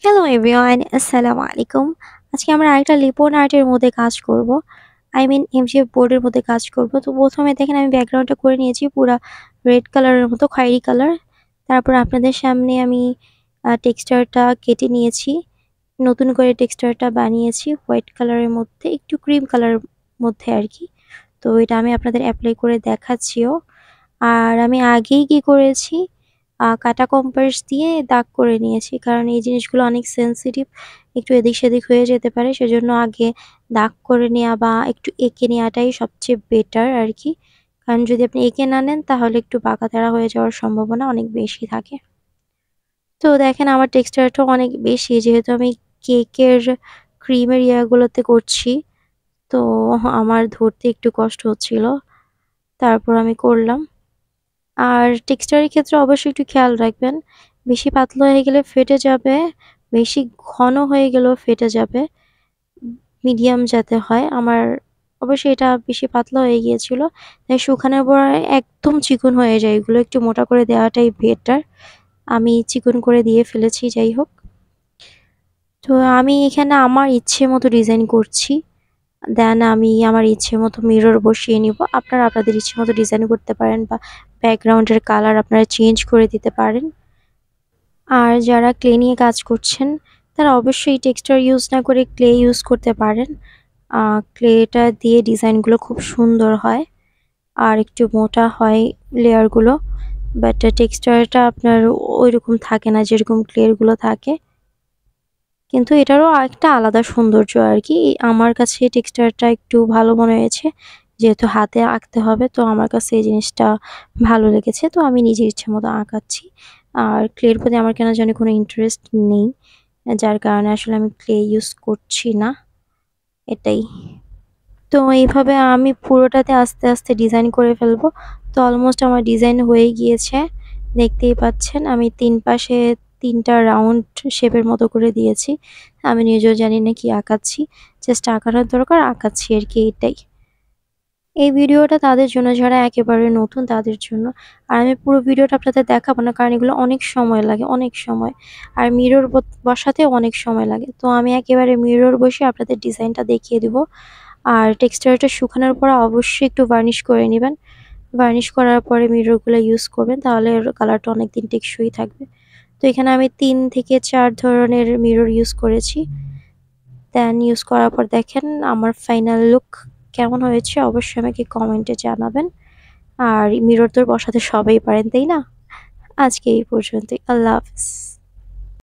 Hello everyone, আসসালামু আলাইকুম। আজকে আমরা আরেকটা লিপন আর্টের মধ্যে কাজ করব। এমডিএফ বোর্ডের মধ্যে কাজ করব। তো ১ম এ দেখেন আমি ব্যাকগ্রাউন্ডটা করে নিয়েছি পুরা রেড কালারের মতো, খয়েরি কালার। তারপর আপনাদের সামনে আমি টেক্সচারটা কেটে নিয়েছি। নতুন করে টেক্সচারটা বানিয়েছি হোয়াইট কালারের মধ্যে, একটু ক্রিম কালারের মধ্যে আরকি। তো এটা আমি আপনাদের এপ্লাই করে দেখাচ্ছিও। আর আমি আগেই কি করেছি, কাটা কম্পাস দিয়ে দাগ করে নিয়েছি। কারণ এই জিনিসগুলো অনেক সেনসিটিভ, একটু এদিক-সেদিক হয়ে যেতে পারে। সেজন্য আগে দাগ করে নেয়া বা একটু এঁকে নেয়াটাই সবচেয়ে বেটার আরকি। কারণ যদি আপনি এঁকে না নেন তাহলে একটু বাঁকা-তেড়া হয়ে যাওয়ার সম্ভাবনা অনেক বেশি থাকে। তো দেখেন আমার টেক্সচারটাও অনেক বেশি, যেহেতু আমি কেকের ক্রিমের ইয়াগুলোতে করছি। তো আমার ধরতে একটু কষ্ট হচ্ছিল। তারপর আমি করলাম। আর টেক্সচারের ক্ষেত্রে অবশ্যই একটু খেয়াল রাখবেন। বেশি পাতলা হয়ে গেলে ফেটে যাবে, বেশি ঘন হয়ে গেলেও ফেটে যাবে। মিডিয়াম যাতে হয়। আমার অবশ্যই এটা বেশি পাতলা হয়ে গিয়েছিল। তাই শুকানোর পর একদম চিকন হয়ে যায়। এগুলো একটু মোটা করে দেওয়াটাই বেটার। আমি চিকন করে দিয়ে ফেলেছি, যাই হোক। তো আমি এখানে আমার ইচ্ছে মতো ডিজাইন করছি। দেন আমি আমার ইচ্ছে মতো মিরর বসিয়ে নিব। আপনারা আপনাদের ইচ্ছে মতো ডিজাইন করতে পারেন বা ব্যাকগ্রাউন্ডের কালার আপনারা চেঞ্জ করে দিতে পারেন। আর যারা ক্লে নিয়ে কাজ করছেন তারা অবশ্যই টেক্সচার ইউজ না করে ক্লে ইউজ করতে পারেন। ক্লেটা দিয়ে ডিজাইনগুলো খুব সুন্দর হয় আর একটু মোটা হয় লেয়ারগুলো। বাট টেক্সচারটা আপনার ওইরকম থাকে না যেরকম ক্লেরগুলো থাকে। কিন্তু এটারও আরেকটা আলাদা সৌন্দর্য আরকি। আমার কাছে টেক্সচারটা একটু ভালো মনে হয়েছে। যেহেতু হাতে আঁকতে হবে, তো আমার কাছে এই জিনিসটা ভালো লেগেছে। তো আমি নিজের ইচ্ছে মতো আঁকাচ্ছি। আর ক্লের প্রতি আমার কেন জানি কোনো ইন্টারেস্ট নেই। যার কারণে আসলে আমি ক্লে ইউজ করছি না, এটাই। তো এইভাবে আমি পুরোটাতে আস্তে, আস্তে ডিজাইন করে ফেলবো। তো অলমোস্ট আমার ডিজাইন হয়ে গিয়েছে। দেখতেই পাচ্ছেন আমি ৩ পাশে ৩ টা রাউন্ড শেপের মতো করে দিয়েছি। আমি নিজেও জানি না কি আঁকাচ্ছি। জাস্ট আঁকানোর দরকার, আঁকাচ্ছি আরকি, এটাই। এই ভিডিওটা তাদের জন্য যারা একেবারে নতুন তাদের জন্য। আর আমি পুরো ভিডিওটা আপনাদের দেখাবো না, কারণ এগুলো অনেক সময় লাগে, অনেক সময়। আর মিরর বসাতেও অনেক সময় লাগে। তো আমি একেবারে মিরর বসিয়ে আপনাদের ডিজাইনটা দেখিয়ে দিব। আর টেক্সচারটা শুকানোর পর অবশ্যই একটু বার্নিশ করে নিবেন। বার্নিশ করার পরে মিররগুলো ইউজ করবেন, তাহলে এর কালারটা অনেকদিন টেকসই থাকবে। তো এখানে আমি ৩ থেকে ৪ ধরনের মিরর ইউজ করেছি। দেন ইউজ করার পর দেখেন আমার ফাইনাল লুক কেমন হয়েছে অবশ্যই আমাকে কমেন্টে জানাবেন। আর মিরর তো বসাতে সবাই পারেন, তাই না? আজকে এই পর্যন্তই। আল্লাহ হাফেজ।